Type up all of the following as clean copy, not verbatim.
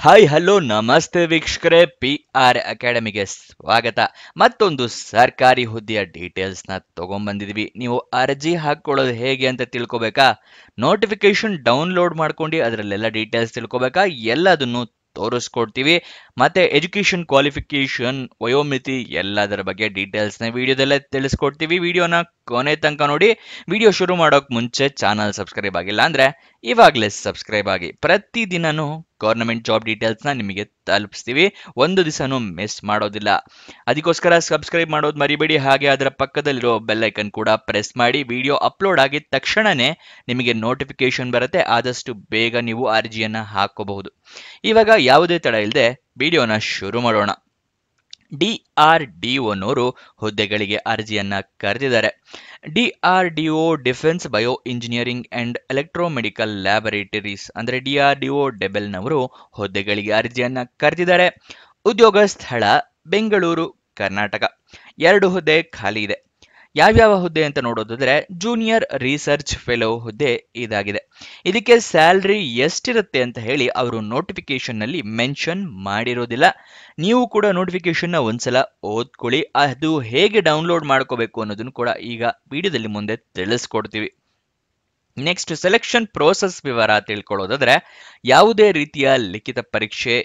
Hi hello ನಮಸ್ತೆ ವೀಕ್ಷಕರೇ, PR ಅಕಾಡೆಮಿಗೆ ಸ್ವಾಗತ. ಮತ್ತೊಂದು ಸರ್ಕಾರಿ ಹುದ್ದೆಯ ಡೀಟೇಲ್ಸ್ನ ತಗೊಂಡ್ಬಂದಿದ್ವಿ. ನೀವು ಅರ್ಜಿ ಹಾಕೊಳ್ಳೋದು ಹೇಗೆ ಅಂತ ತಿಳ್ಕೊಬೇಕಾ? ನೋಟಿಫಿಕೇಶನ್ ಡೌನ್ಲೋಡ್ ಮಾಡ್ಕೊಂಡು ಅದರಲ್ಲೆಲ್ಲ ಡೀಟೇಲ್ಸ್ ತಿಳ್ಕೊಬೇಕಾ? ಎಲ್ಲದನ್ನು ತೋರಿಸ್ಕೊಡ್ತೀವಿ. ಮತ್ತೆ ಎಜುಕೇಶನ್ ಕ್ವಾಲಿಫಿಕೇಶನ್, ವಯೋಮಿತಿ ಎಲ್ಲದರ ಬಗ್ಗೆ ಡೀಟೇಲ್ಸ್ನ ವಿಡಿಯೋದಲ್ಲೇ ತಿಳಿಸ್ಕೊಡ್ತೀವಿ. ವಿಡಿಯೋನ ಕೊನೆ ತನಕ ನೋಡಿ. ವಿಡಿಯೋ ಶುರು ಮಾಡೋಕೆ ಮುಂಚೆ ಚಾನಲ್ ಸಬ್ಸ್ಕ್ರೈಬ್ ಆಗಿಲ್ಲ ಅಂದ್ರೆ ಇವಾಗಲೇ ಸಬ್ಸ್ಕ್ರೈಬ್ ಆಗಿ. ಪ್ರತಿದಿನನೂ ಗೌರ್ಮೆಂಟ್ ಜಾಬ್ ಡೀಟೇಲ್ಸ್ನ ನಿಮಗೆ ತಲುಪಿಸ್ತೀವಿ, ಒಂದು ದಿವಸನೂ ಮಿಸ್ ಮಾಡೋದಿಲ್ಲ. ಅದಕ್ಕೋಸ್ಕರ ಸಬ್ಸ್ಕ್ರೈಬ್ ಮಾಡೋದು ಮರಿಬೇಡಿ. ಹಾಗೆ ಅದರ ಪಕ್ಕದಲ್ಲಿರೋ ಬೆಲ್ ಐಕನ್ ಕೂಡ ಪ್ರೆಸ್ ಮಾಡಿ. ವಿಡಿಯೋ ಅಪ್ಲೋಡ್ ಆಗಿದ ತಕ್ಷಣನೇ ನಿಮಗೆ ನೋಟಿಫಿಕೇಶನ್ ಬರುತ್ತೆ. ಆದಷ್ಟು ಬೇಗ ನೀವು ಅರ್ಜಿಯನ್ನು ಹಾಕೋಬಹುದು. ಇವಾಗ ಯಾವುದೇ ತಡ ಇಲ್ಲದೆ ವಿಡಿಯೋನ ಶುರು ಮಾಡೋಣ. DRDOನವರು ಹುದ್ದೆಗಳಿಗೆ ಅರ್ಜಿಯನ್ನ ಕರೆದಿದ್ದಾರೆ. DRDO defence bio engineering and electromedical laboratories ಅಂದ್ರೆ DRDO ಡೆಬೆಲ್ನವರು ಹುದ್ದೆಗಳಿಗೆ ಅರ್ಜಿಯನ್ನ ಕರೆದಿದ್ದಾರೆ. ಉದ್ಯೋಗ ಸ್ಥಳ ಬೆಂಗಳೂರು, ಕರ್ನಾಟಕ. 2 ಹುದ್ದೆ ಖಾಲಿ ಇದೆ. ಯಾವ್ಯಾವ ಹುದ್ದೆ ಅಂತ ನೋಡೋದಾದ್ರೆ, ಜೂನಿಯರ್ ರಿಸರ್ಚ್ ಫೆಲೋ ಹುದ್ದೆ ಇದಾಗಿದೆ. ಇದಕ್ಕೆ ಸ್ಯಾಲ್ರಿ ಎಷ್ಟಿರುತ್ತೆ ಅಂತ ಹೇಳಿ ಅವರು ನೋಟಿಫಿಕೇಶನ್ ನಲ್ಲಿ ಮೆನ್ಷನ್ ಮಾಡಿರೋದಿಲ್ಲ. ನೀವು ಕೂಡ ನೋಟಿಫಿಕೇಶನ್ ಒಂದ್ಸಲ ಓದ್ಕೊಳ್ಳಿ. ಅದು ಹೇಗೆ ಡೌನ್ಲೋಡ್ ಮಾಡ್ಕೋಬೇಕು ಅನ್ನೋದನ್ನು ಕೂಡ ಈಗ ವಿಡಿಯೋದಲ್ಲಿ ಮುಂದೆ ತಿಳಿಸ್ಕೊಡ್ತೀವಿ. ನೆಕ್ಸ್ಟ್, ಸೆಲೆಕ್ಷನ್ ಪ್ರೋಸೆಸ್ ವಿವರ ತಿಳ್ಕೊಳ್ಳೋದಾದ್ರೆ, ಯಾವುದೇ ರೀತಿಯ ಲಿಖಿತ ಪರೀಕ್ಷೆ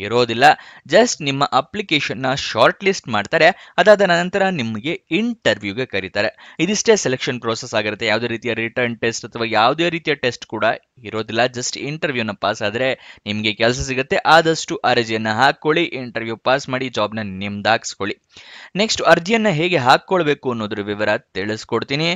ಇರೋದಿಲ್ಲ. ಜಸ್ಟ್ ನಿಮ್ಮ ಅಪ್ಲಿಕೇಶನ್ನ ಶಾರ್ಟ್ ಲಿಸ್ಟ್ ಮಾಡ್ತಾರೆ. ಅದಾದ ನಂತರ ನಿಮಗೆ ಇಂಟರ್ವ್ಯೂಗೆ ಕರೀತಾರೆ. ಇದಿಷ್ಟೇ ಸೆಲೆಕ್ಷನ್ ಪ್ರೋಸೆಸ್ ಆಗಿರುತ್ತೆ. ಯಾವುದೇ ರೀತಿಯ ರಿಟರ್ನ್ ಟೆಸ್ಟ್ ಅಥವಾ ಯಾವುದೇ ರೀತಿಯ ಟೆಸ್ಟ್ ಕೂಡ ಇರೋದಿಲ್ಲ. ಜಸ್ಟ್ ಇಂಟರ್ವ್ಯೂನ ಪಾಸ್ ಆದರೆ ನಿಮಗೆ ಕೆಲಸ ಸಿಗುತ್ತೆ. ಆದಷ್ಟು ಅರ್ಜಿಯನ್ನು ಹಾಕ್ಕೊಳ್ಳಿ, ಇಂಟರ್ವ್ಯೂ ಪಾಸ್ ಮಾಡಿ, ಜಾಬ್ನ ನಿಮ್ದಾಗಿಸ್ಕೊಳ್ಳಿ. ನೆಕ್ಸ್ಟ್, ಅರ್ಜಿಯನ್ನು ಹೇಗೆ ಹಾಕ್ಕೊಳ್ಬೇಕು ಅನ್ನೋದ್ರ ವಿವರ ತಿಳಿಸ್ಕೊಡ್ತೀನಿ.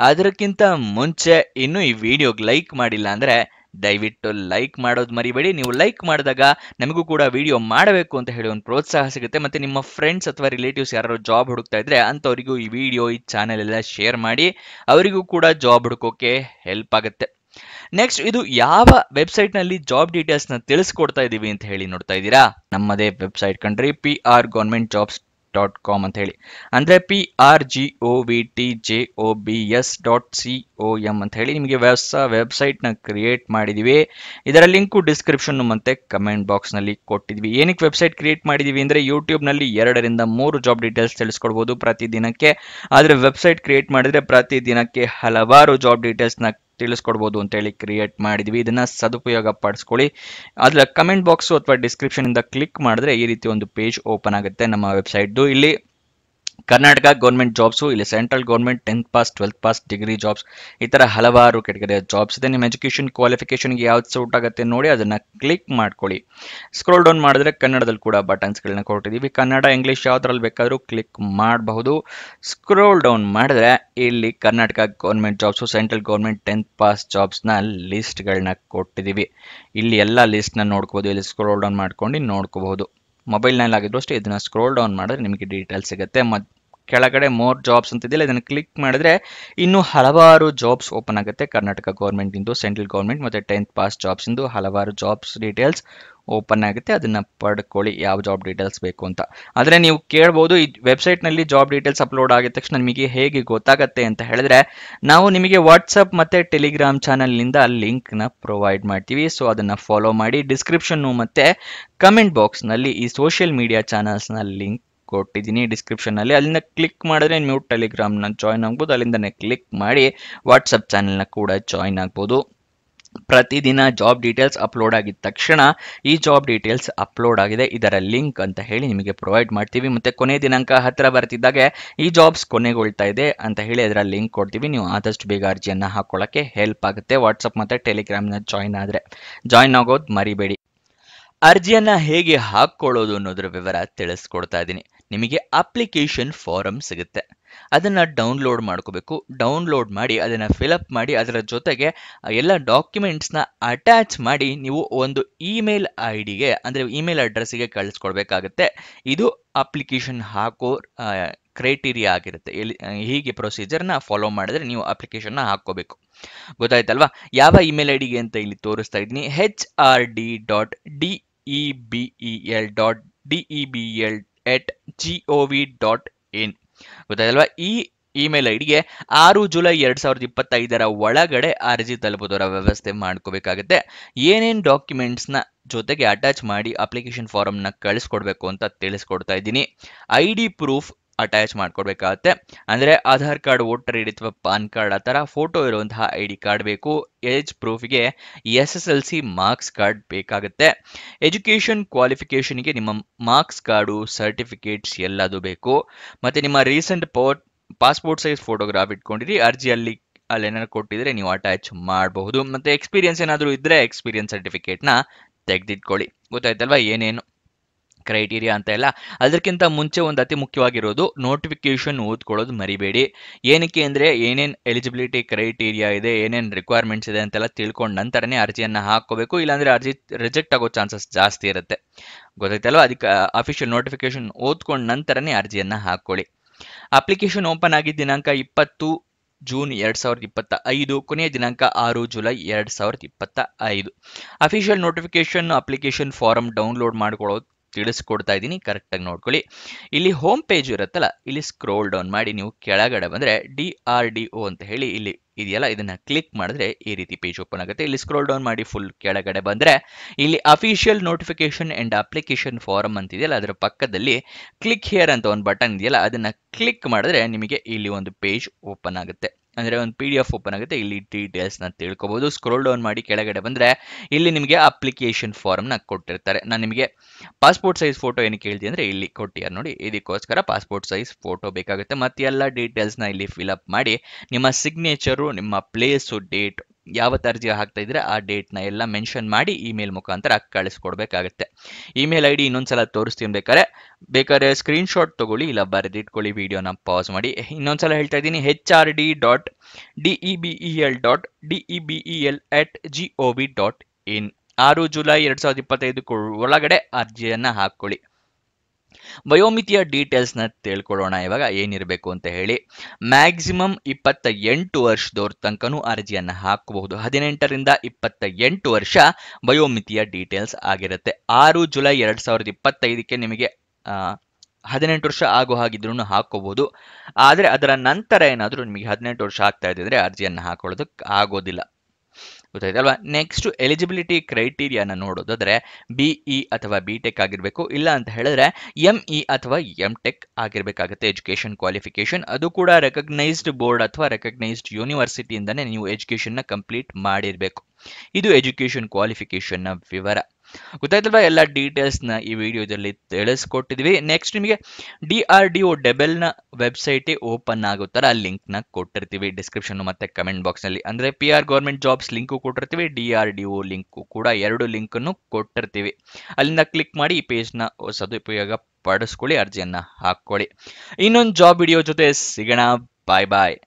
ಅದಕ್ಕಿಂತ ಮುಂಚೆ ಇನ್ನೂ ಈ ವಿಡಿಯೋಗೆ ಲೈಕ್ ಮಾಡಿಲ್ಲ ಅಂದರೆ ದಯವಿಟ್ಟು ಲೈಕ್ ಮಾಡೋದು ಮರಿಬೇಡಿ. ನೀವು ಲೈಕ್ ಮಾಡಿದಾಗ ನಮಗೂ ಕೂಡ ವಿಡಿಯೋ ಮಾಡಬೇಕು ಅಂತ ಹೇಳಿ ಒಂದು ಪ್ರೋತ್ಸಾಹ ಸಿಗುತ್ತೆ. ಮತ್ತೆ ನಿಮ್ಮ ಫ್ರೆಂಡ್ಸ್ ಅಥವಾ ರಿಲೇಟಿವ್ಸ್ ಯಾರು ಜಾಬ್ ಹುಡುಕ್ತಾ ಇದ್ರೆ ಅಂಥವರಿಗೂ ಈ ವಿಡಿಯೋ, ಈ ಚಾನೆಲ್ ಎಲ್ಲ ಶೇರ್ ಮಾಡಿ. ಅವರಿಗೂ ಕೂಡ ಜಾಬ್ ಹುಡುಕೋಕೆ ಹೆಲ್ಪ್ ಆಗುತ್ತೆ. ನೆಕ್ಸ್ಟ್, ಇದು ಯಾವ ವೆಬ್ಸೈಟ್ನಲ್ಲಿ ಜಾಬ್ ಡೀಟೇಲ್ಸ್ನ ತಿಳಿಸ್ಕೊಡ್ತಾ ಇದ್ದೀವಿ ಅಂತ ಹೇಳಿ ನೋಡ್ತಾ ಇದ್ದೀರಾ? ನಮ್ಮದೇ ವೆಬ್ಸೈಟ್ ಕಂಡ್ರಿ, PRGovernmentJobs.com ಅಂತ ಹೇಳಿ. ಅಂದ್ರೆ PRGOVTJOBS.com ಅಂತ ಹೇಳಿ ನಿಮಗೆ ಹೊಸ ವೆಬ್ಸೈಟ್ ನ ಕ್ರಿಯೇಟ್ ಮಾಡಿದೀವಿ. ಇದರ ಲಿಂಕು ಡಿಸ್ಕ್ರಿಪ್ಷನ್ ಮತ್ತೆ ಕಮೆಂಟ್ ಬಾಕ್ಸ್ ನಲ್ಲಿ ಕೊಟ್ಟಿದ್ವಿ. ಏನಕ್ಕೆ ವೆಬ್ಸೈಟ್ ಕ್ರಿಯೇಟ್ ಮಾಡಿದೀವಿ ಅಂದ್ರೆ, ಯೂಟ್ಯೂಬ್ ನಲ್ಲಿ 2 ರಿಂದ 3 ಜಾಬ್ ಡೀಟೇಲ್ಸ್ ತಿಳಿಸ್ಕೊಡ್ಬೋದು ಪ್ರತಿದಿನಕ್ಕೆ. ಆದ್ರೆ ವೆಬ್ಸೈಟ್ ಕ್ರಿಯೇಟ್ ಮಾಡಿದ್ರೆ ಪ್ರತಿದಿನಕ್ಕೆ ಹಲವಾರು ಜಾಬ್ ಡೀಟೇಲ್ಸ್ ನ ತಿಳಿಸ್ಕೊಡ್ಬೋದು ಅಂತ ಹೇಳಿ ಕ್ರಿಯೇಟ್ ಮಾಡಿದ್ವಿ. ಇದನ್ನ ಸದುಪಯೋಗ ಪಡಿಸ್ಕೊಳ್ಳಿ. ಅದ್ರ ಕಮೆಂಟ್ ಬಾಕ್ಸ್ ಅಥವಾ ಡಿಸ್ಕ್ರಿಪ್ಷನ್ ಇಂದ ಕ್ಲಿಕ್ ಮಾಡಿದ್ರೆ ಈ ರೀತಿ ಒಂದು ಪೇಜ್ ಓಪನ್ ಆಗುತ್ತೆ ನಮ್ಮ ವೆಬ್ಸೈಟ್ದು. ಇಲ್ಲಿ ಕರ್ನಾಟಕ ಗೌರ್ಮೆಂಟ್ ಜಾಬ್ಸು, ಇಲ್ಲಿ central government 10th pass 12th pass degree jobs, ಈ ತರ ಹಲವಾರು ಕೆಟಗರಿಯ ಜಾಬ್ಸ್ ಇದೆ. ನಿಮ್ಮ ಎಜುಕೇಶನ್ ಕ್ವಾಲಿಫಿಕೇಶನ್ಗೆ ಯಾವ್ದು ಸೂಟ್ ಆಗುತ್ತೆ ನೋಡಿ ಅದನ್ನ ಕ್ಲಿಕ್ ಮಾಡ್ಕೊಳ್ಳಿ. ಸ್ಕ್ರೋಲ್ ಡೌನ್ ಮಾಡಿದ್ರೆ ಕನ್ನಡದಲ್ಲಿ ಕೂಡ ಬಟನ್ಸ್ಗಳನ್ನ ಕೊಟ್ಟಿದ್ದೀವಿ. ಕನ್ನಡ, ಇಂಗ್ಲಿಷ್ ಯಾವ್ದ್ರಲ್ಲಿ ಬೇಕಾದ್ರೂ ಕ್ಲಿಕ್ ಮಾಡಬಹುದು. ಸ್ಕ್ರೋಲ್ ಡೌನ್ ಮಾಡಿದ್ರೆ ಇಲ್ಲಿ Karnataka government jobs, central government 10th pass ಜಾಬ್ಸ್ನ ಲಿಸ್ಟ್ಗಳನ್ನ ಕೊಟ್ಟಿದ್ದೀವಿ. ಇಲ್ಲಿ ಎಲ್ಲ ಲಿಸ್ಟ್ನ ನೋಡ್ಕೋಬಹುದು. ಇಲ್ಲಿ ಸ್ಕ್ರೋಲ್ ಡೌನ್ ಮಾಡ್ಕೊಂಡು ನೋಡ್ಕೋಬಹುದು. ಮೊಬೈಲ್ನಲ್ಲಿ ಆಗಿದ್ರು ಅಷ್ಟೇ ಇದನ್ನ ಸ್ಕ್ರೋಲ್ ಡೌನ್ ಮಾಡಿದ್ರೆ ನಿಮಗೆ ಡೀಟೇಲ್ಸ್ ಸಿಗುತ್ತೆ. ಕೆಳಗಡೆ ಮೋರ್ ಜಾಬ್ಸ್ ಅಂತಿದೆಯಲ್ಲ, ಇದನ್ನು ಕ್ಲಿಕ್ ಮಾಡಿದ್ರೆ ಇನ್ನೂ ಹಲವಾರು ಜಾಬ್ಸ್ ಓಪನ್ ಆಗುತ್ತೆ. ಕರ್ನಾಟಕ ಗೌರ್ಮೆಂಟ್ ಇಂದು, ಸೆಂಟ್ರಲ್ ಗೌರ್ಮೆಂಟ್ ಮತ್ತೆ 10th ಪಾಸ್ ಜಾಬ್ಸ್ ಇಂದು ಹಲವಾರು ಜಾಬ್ಸ್ ಡೀಟೇಲ್ಸ್ ಓಪನ್ ಆಗುತ್ತೆ. ಅದನ್ನ ಪಡ್ಕೊಳ್ಳಿ ಯಾವ ಜಾಬ್ ಡೀಟೇಲ್ಸ್ ಬೇಕು ಅಂತ. ಆದರೆ ನೀವು ಕೇಳ್ಬೋದು, ಈ ವೆಬ್ಸೈಟ್ ನಲ್ಲಿ ಜಾಬ್ ಡೀಟೇಲ್ಸ್ ಅಪ್ಲೋಡ್ ಆಗಿದ ತಕ್ಷಣ ನಿಮಗೆ ಹೇಗೆ ಗೊತ್ತಾಗತ್ತೆ ಅಂತ ಹೇಳಿದ್ರೆ, ನಾವು ನಿಮಗೆ ವಾಟ್ಸಪ್ ಮತ್ತೆ ಟೆಲಿಗ್ರಾಮ್ ಚಾನಲ್ ನಿಂದ ಲಿಂಕ್ ನ ಪ್ರೊವೈಡ್ ಮಾಡ್ತೀವಿ. ಸೊ ಅದನ್ನ ಫಾಲೋ ಮಾಡಿ. ಡಿಸ್ಕ್ರಿಪ್ಷನ್ ಮತ್ತೆ ಕಮೆಂಟ್ ಬಾಕ್ಸ್ ನಲ್ಲಿ ಈ ಸೋಷಿಯಲ್ ಮೀಡಿಯಾ ಚಾನಲ್ಸ್ ನ ಲಿಂಕ್ ಕೊಟ್ಟಿದ್ದೀನಿ ಡಿಸ್ಕ್ರಿಪ್ಷನ್ ನಲ್ಲಿ. ಅಲ್ಲಿಂದ ಕ್ಲಿಕ್ ಮಾಡಿದ್ರೆ ನೀವು ಟೆಲಿಗ್ರಾಮ್ ನ ಜಾಯ್ನ್ ಆಗ್ಬೋದು. ಅಲ್ಲಿಂದನೇ ಕ್ಲಿಕ್ ಮಾಡಿ ವಾಟ್ಸಪ್ ಚಾನೆಲ್ ನ ಕೂಡ ಜಾಯ್ನ್ ಆಗ್ಬೋದು. ಪ್ರತಿದಿನ ಜಾಬ್ ಡೀಟೇಲ್ಸ್ ಅಪ್ಲೋಡ್ ಆಗಿದ ತಕ್ಷಣ ಈ ಜಾಬ್ ಡೀಟೇಲ್ಸ್ ಅಪ್ಲೋಡ್ ಆಗಿದೆ, ಇದರ ಲಿಂಕ್ ಅಂತ ಹೇಳಿ ನಿಮಗೆ ಪ್ರೊವೈಡ್ ಮಾಡ್ತೀವಿ. ಮತ್ತೆ ಕೊನೆ ದಿನಾಂಕ ಹತ್ತಿರ ಬರ್ತಿದ್ದಾಗೆ ಈ ಜಾಬ್ಸ್ ಕೊನೆಗೊಳ್ತಾ ಇದೆ ಅಂತ ಹೇಳಿ ಅದರ ಲಿಂಕ್ ಕೊಡ್ತೀವಿ. ನೀವು ಆದಷ್ಟು ಬೇಗ ಅರ್ಜಿಯನ್ನ ಹಾಕೊಳ್ಳಕ್ಕೆ ಹೆಲ್ಪ್ ಆಗುತ್ತೆ. ವಾಟ್ಸಪ್ ಮತ್ತೆ ಟೆಲಿಗ್ರಾಮ್ ನ ಜಾಯ್ನ್ ಆಗೋದು ಮರಿಬೇಡಿ. ಅರ್ಜಿಯನ್ನ ಹೇಗೆ ಹಾಕೊಳ್ಳೋದು ಅನ್ನೋದ್ರ ವಿವರ ತಿಳಿಸ್ಕೊಡ್ತಾ ಇದ್ದೀನಿ. ನಿಮಗೆ ಅಪ್ಲಿಕೇಶನ್ ಫಾರಂ ಸಿಗುತ್ತೆ. ಅದನ್ನ ಡೌನ್ಲೋಡ್ ಮಾಡ್ಕೋಬೇಕು. ಡೌನ್ಲೋಡ್ ಮಾಡಿ ಅದನ್ನ ಫಿಲಪ್ ಮಾಡಿ ಅದರ ಜೊತೆಗೆ ಎಲ್ಲ ಡಾಕ್ಯುಮೆಂಟ್ಸ್ನ ಅಟ್ಯಾಚ್ ಮಾಡಿ ನೀವು ಒಂದು ಇಮೇಲ್ ಐಡಿಗೆ ಅಂದ್ರೆ ಇಮೇಲ್ ಅಡ್ರೆಸ್ಗೆ ಕಳಿಸ್ಕೊಡ್ಬೇಕಾಗತ್ತೆ. ಇದು ಅಪ್ಲಿಕೇಶನ್ ಹಾಕೋ ಕ್ರೈಟೀರಿಯಾ ಆಗಿರುತ್ತೆ. ಹೀಗೆ ಪ್ರೊಸೀಜರ್ನ ಫಾಲೋ ಮಾಡಿದ್ರೆ ನೀವು ಅಪ್ಲಿಕೇಶನ್ನ ಹಾಕೋಬೇಕು. ಗೊತ್ತಾಯ್ತಲ್ವಾ? ಯಾವ ಇಮೇಲ್ ಐಡಿಗೆ ಅಂತ ಇಲ್ಲಿ ತೋರಿಸ್ತಾ ಇದ್ದೀನಿ. hrd.debel.debel@gov.in. ಗೊತ್ತಾಯ್ತಲ್ವಾ? ಈ ಇಮೇಲ್ ಐಡಿಗೆ 6 ಜುಲೈ 2025 ಒಳಗಡೆ ಅರ್ಜಿ ತಲುಪೋದರ ವ್ಯವಸ್ಥೆ ಮಾಡ್ಕೋಬೇಕಾಗುತ್ತೆ. ಏನೇನು ಡಾಕ್ಯುಮೆಂಟ್ಸ್ನ ಜೊತೆಗೆ ಅಟ್ಯಾಚ್ ಮಾಡಿ ಅಪ್ಲಿಕೇಶನ್ ಫಾರಮ್ನ ಕಳಿಸ್ಕೊಡ್ಬೇಕು ಅಂತ ತಿಳಿಸ್ಕೊಡ್ತಾ ಇದ್ದೀನಿ. ID ಪ್ರೂಫ್ ಅಟ್ಯಾಚ್ ಮಾಡ್ಕೊಡ್ಬೇಕಾಗತ್ತೆ. ಅಂದರೆ ಆಧಾರ್ ಕಾರ್ಡ್, ವೋಟರ್ ಐಡಿ ಅಥವಾ ಪಾನ್ ಕಾರ್ಡ್ ಆ ಥರ ಫೋಟೋ ಇರುವಂತಹ ID ಕಾರ್ಡ್ ಬೇಕು. ಏಜ್ ಪ್ರೂಫ್ಗೆ SSLC ಮಾರ್ಕ್ಸ್ ಕಾರ್ಡ್ ಬೇಕಾಗುತ್ತೆ. ಎಜುಕೇಷನ್ ಕ್ವಾಲಿಫಿಕೇಷನ್ಗೆ ನಿಮ್ಮ ಮಾರ್ಕ್ಸ್ ಕಾರ್ಡು, ಸರ್ಟಿಫಿಕೇಟ್ಸ್ ಎಲ್ಲದು ಬೇಕು. ಮತ್ತು ನಿಮ್ಮ ರೀಸೆಂಟ್ ಪಾಸ್ಪೋರ್ಟ್ ಸೈಜ್ ಫೋಟೋಗ್ರಾಫ್ ಇಟ್ಕೊಂಡಿರಿ. ಅರ್ಜಿಯಲ್ಲಿ ಅಲ್ಲೇನಾದ್ರು ಕೊಟ್ಟಿದ್ರೆ ನೀವು ಅಟ್ಯಾಚ್ ಮಾಡಬಹುದು. ಮತ್ತು ಎಕ್ಸ್ಪೀರಿಯನ್ಸ್ ಏನಾದರೂ ಇದ್ದರೆ ಎಕ್ಸ್ಪೀರಿಯನ್ಸ್ ಸರ್ಟಿಫಿಕೇಟ್ನ ತೆಗೆದಿಟ್ಕೊಳ್ಳಿ. ಗೊತ್ತಾಯ್ತಲ್ವಾ ಏನೇನು ಕ್ರೈಟೀರಿಯಾ ಅಂತ ಎಲ್ಲ. ಅದಕ್ಕಿಂತ ಮುಂಚೆ ಒಂದು ಅತಿ ಮುಖ್ಯವಾಗಿರೋದು ನೋಟಿಫಿಕೇಶನ್ ಓದ್ಕೊಳ್ಳೋದು ಮರಿಬೇಡಿ. ಏನಕ್ಕೆ ಅಂದರೆ ಏನೇನು ಎಲಿಜಿಬಿಲಿಟಿ ಕ್ರೈಟೀರಿಯಾ ಇದೆ, ಏನೇನು ರಿಕ್ವೈರ್ಮೆಂಟ್ಸ್ ಇದೆ ಅಂತೆಲ್ಲ ತಿಳ್ಕೊಂಡು ನಂತರನೇ ಅರ್ಜಿಯನ್ನು ಹಾಕ್ಕೋಬೇಕು. ಇಲ್ಲಾಂದರೆ ಅರ್ಜಿ ರಿಜೆಕ್ಟ್ ಆಗೋ ಚಾನ್ಸಸ್ ಜಾಸ್ತಿ ಇರುತ್ತೆ. ಗೊತ್ತಾಯ್ತಲ್ವ? ಅದಕ್ಕೆ ಅಫಿಷಿಯಲ್ ನೋಟಿಫಿಕೇಶನ್ ಓದ್ಕೊಂಡು ನಂತರನೇ ಅರ್ಜಿಯನ್ನು ಹಾಕ್ಕೊಳ್ಳಿ. ಅಪ್ಲಿಕೇಶನ್ ಓಪನ್ ಆಗಿದ್ದ ದಿನಾಂಕ 20 ಜೂನ್ 2025, ಕೊನೆಯ ದಿನಾಂಕ 6 ಜುಲೈ 2025. Official notification application form download ಮಾಡ್ಕೊಳ್ಳೋದು ತಿಳಿಸ್ಕೊಡ್ತಾ ಇದ್ದೀನಿ, ಕರೆಕ್ಟಾಗಿ ನೋಡ್ಕೊಳ್ಳಿ. ಇಲ್ಲಿ ಹೋಮ್ ಪೇಜ್ ಇರುತ್ತಲ್ಲ, ಇಲ್ಲಿ ಸ್ಕ್ರೋಲ್ ಡೌನ್ ಮಾಡಿ ನೀವು ಕೆಳಗಡೆ ಬಂದರೆ DRDO ಅಂತ ಹೇಳಿ ಇಲ್ಲಿ ಇದೆಯಲ್ಲ, ಇದನ್ನ ಕ್ಲಿಕ್ ಮಾಡಿದ್ರೆ ಈ ರೀತಿ ಪೇಜ್ ಓಪನ್ ಆಗುತ್ತೆ. ಇಲ್ಲಿ ಸ್ಕ್ರೋಲ್ ಡೌನ್ ಮಾಡಿ ಫುಲ್ ಕೆಳಗಡೆ ಬಂದರೆ ಇಲ್ಲಿ official notification and application form ಅಂತಿದೆಯಲ್ಲ, ಅದರ ಪಕ್ಕದಲ್ಲಿ ಕ್ಲಿಕ್ ಹಿಯರ್ ಅಂತ ಒಂದು ಬಟನ್ ಇದೆಯಲ್ಲ, ಅದನ್ನ ಕ್ಲಿಕ್ ಮಾಡಿದ್ರೆ ನಿಮಗೆ ಇಲ್ಲಿ ಒಂದು ಪೇಜ್ ಓಪನ್ ಆಗುತ್ತೆ. ಅಂದರೆ ಒಂದು PDF ಓಪನ್ ಆಗುತ್ತೆ. ಇಲ್ಲಿ ಡೀಟೇಲ್ಸ್ನ ತಿಳ್ಕೊಬೋದು. ಸ್ಕ್ರೋಲ್ ಡೌನ್ ಮಾಡಿ ಕೆಳಗಡೆ ಬಂದರೆ ಇಲ್ಲಿ ನಿಮಗೆ ಅಪ್ಲಿಕೇಶನ್ ಫಾರಮ್ನ ಕೊಟ್ಟಿರ್ತಾರೆ. ನಾನು ನಿಮಗೆ ಪಾಸ್ಪೋರ್ಟ್ ಸೈಜ್ ಫೋಟೋ ಏನಕ್ಕೆ ಹೇಳ್ತೀನಿ ಅಂದರೆ ಇಲ್ಲಿ ಕೊಟ್ಟಿದ್ದಾರೆ ನೋಡಿ, ಇದಕ್ಕೋಸ್ಕರ ಪಾಸ್ಪೋರ್ಟ್ ಸೈಜ್ ಫೋಟೋ ಬೇಕಾಗುತ್ತೆ. ಮತ್ತು ಎಲ್ಲ ಡೀಟೇಲ್ಸ್ನ ಇಲ್ಲಿ ಫಿಲಪ್ ಮಾಡಿ ನಿಮ್ಮ ಸಿಗ್ನೇಚರು, ನಿಮ್ಮ ಪ್ಲೇಸು, ಡೇಟ್, ಯಾವತ್ತು ಅರ್ಜಿ ಹಾಕ್ತಾ ಇದ್ರೆ ಆ ಡೇಟ್ನ ಎಲ್ಲ ಮೆನ್ಷನ್ ಮಾಡಿ ಇಮೇಲ್ ಮುಖಾಂತರ ಕಳಿಸ್ಕೊಡ್ಬೇಕಾಗುತ್ತೆ. ಇಮೇಲ್ ID ಇನ್ನೊಂದ್ಸಲ ತೋರಿಸ್ತೀನಿ, ಬೇಕಾದ್ರೆ ಸ್ಕ್ರೀನ್ಶಾಟ್ ತಗೊಳ್ಳಿ, ಇಲ್ಲ ಬರೆದಿಟ್ಕೊಳ್ಳಿ, ವಿಡಿಯೋನ ಪಾಸ್ ಮಾಡಿ. ಇನ್ನೊಂದ್ಸಲ ಹೇಳ್ತಾ ಇದ್ದೀನಿ, hrd.debel@gov.in 6 ಜುಲೈ 2025 ಒಳಗಡೆ ಅರ್ಜಿಯನ್ನು ಹಾಕ್ಕೊಳ್ಳಿ. ವಯೋಮಿತಿಯ ಡೀಟೇಲ್ಸ್ನ ತಿಳ್ಕೊಳ್ಳೋಣ ಇವಾಗ ಏನಿರಬೇಕು ಅಂತ ಹೇಳಿ. ಮ್ಯಾಕ್ಸಿಮಮ್ 28 ವರ್ಷದವ್ರ ತನಕನೂ ಅರ್ಜಿಯನ್ನು ಹಾಕಬಹುದು. 18ರಿಂದ 28 ವರ್ಷ ವಯೋಮಿತಿಯ ಡೀಟೇಲ್ಸ್ ಆಗಿರುತ್ತೆ. 6 ಜುಲೈ 2025ಕ್ಕೆ ನಿಮಗೆ 18 ವರ್ಷ ಆಗೋ ಹಾಗಿದ್ರೂ ಹಾಕೋಬಹುದು. ಆದರೆ ಅದರ ನಂತರ ಏನಾದರೂ ನಿಮಗೆ 18 ವರ್ಷ ಆಗ್ತಾ ಇದ್ದಿದ್ರೆ ಅರ್ಜಿಯನ್ನು ಹಾಕೊಳ್ಳೋದಕ್ಕೆ ಆಗೋದಿಲ್ಲ. ಗೊತ್ತಾಯ್ತಲ್ವಾ? ನೆಕ್ಸ್ಟ್ ಎಲಿಜಿಬಿಲಿಟಿ ಕ್ರೈಟೀರಿಯಾನ ನೋಡೋದಾದ್ರೆ BE ಅಥವಾ BTech ಆಗಿರಬೇಕು. ಇಲ್ಲ ಅಂತ ಹೇಳಿದ್ರೆ ME ಅಥವಾ MTech ಆಗಿರಬೇಕಾಗುತ್ತೆ. ಎಜುಕೇಷನ್ ಕ್ವಾಲಿಫಿಕೇಶನ್ ಅದು ಕೂಡ ರೆಕಗ್ನೈಸ್ಡ್ ಬೋರ್ಡ್ ಅಥವಾ ರೆಕಗ್ನೈಸ್ಡ್ ಯೂನಿವರ್ಸಿಟಿಯಿಂದನೇ ನೀವು ಎಜುಕೇಷನ್ನ ಕಂಪ್ಲೀಟ್ ಮಾಡಿರಬೇಕು. ಇದು ಎಜುಕೇಷನ್ ಕ್ವಾಲಿಫಿಕೇಶನ್ನ ವಿವರ. ಗೊತ್ತಾಯ್ತಲ್ವಾ? ಎಲ್ಲ ಡೀಟೇಲ್ಸ್ನ ಈ ವಿಡಿಯೋದಲ್ಲಿ ತಿಳಿಸ್ಕೊಟ್ಟಿದ್ವಿ. ನೆಕ್ಸ್ಟ್ ನಿಮಗೆ DRDO ಡೆಬೆಲ್ನ ವೆಬ್ಸೈಟೇ ಓಪನ್ ಆಗೋ ಥರ ಲಿಂಕ್ನ ಕೊಟ್ಟಿರ್ತೀವಿ ಡಿಸ್ಕ್ರಿಪ್ಷನ್ ಮತ್ತು ಕಮೆಂಟ್ ಬಾಕ್ಸ್ನಲ್ಲಿ. ಅಂದರೆ PR ಗೌರ್ಮೆಂಟ್ ಜಾಬ್ಸ್ ಲಿಂಕು ಕೊಟ್ಟಿರ್ತೀವಿ, DRDO ಲಿಂಕು ಕೂಡ, 2 ಲಿಂಕನ್ನು ಕೊಟ್ಟಿರ್ತೀವಿ. ಅಲ್ಲಿಂದ ಕ್ಲಿಕ್ ಮಾಡಿ ಈ ಪೇಜ್ನ ಸದುಪಯೋಗ ಪಡಿಸ್ಕೊಳ್ಳಿ, ಅರ್ಜಿಯನ್ನು ಹಾಕ್ಕೊಳ್ಳಿ. ಇನ್ನೊಂದು ಜಾಬ್ ವಿಡಿಯೋ ಜೊತೆ ಸಿಗೋಣ. ಬಾಯ್ ಬಾಯ್.